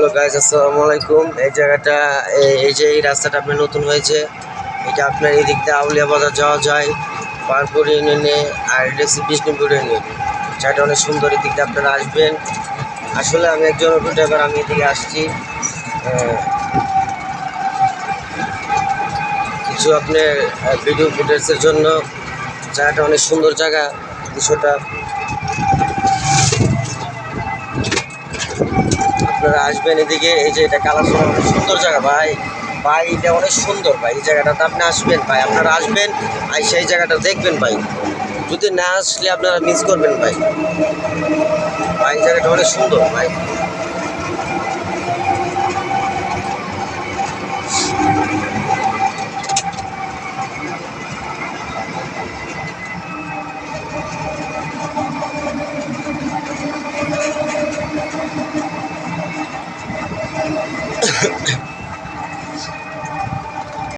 Hello guys, আসসালামু আলাইকুম। এই জায়গাটা এই যে এই রাস্তাটা আপনার নতুন হয়েছে, এটা আপনার এই দিক দিয়ে আউলিয়া বাজার যাওয়া যায়, পারপুর ইউনিয়নে, আর এটা হচ্ছে বিষ্ণুপুর ইউনিয়ন। জায়গাটা অনেক সুন্দর, এই দিক দিয়ে আপনারা আসবেন। আসলে আমি একজন অটো ড্রাইভার, আমি এদিকে আসছি কিছু আপনার ভিডিও ফুটেজের জন্য। জায়গাটা অনেক সুন্দর জায়গা, দৃশ্যটা আপনারা আসবেন এদিকে। এই যে এটা কালারফুল, অনেক সুন্দর জায়গা ভাই। ভাই এটা অনেক সুন্দর ভাই, এই জায়গাটাতে আপনি আসবেন ভাই, আপনারা আসবেন আর সেই জায়গাটা দেখবেন ভাই। যদি না আসলে আপনারা মিস করবেন ভাই। ভাই এই জায়গাটা অনেক সুন্দর ভাই।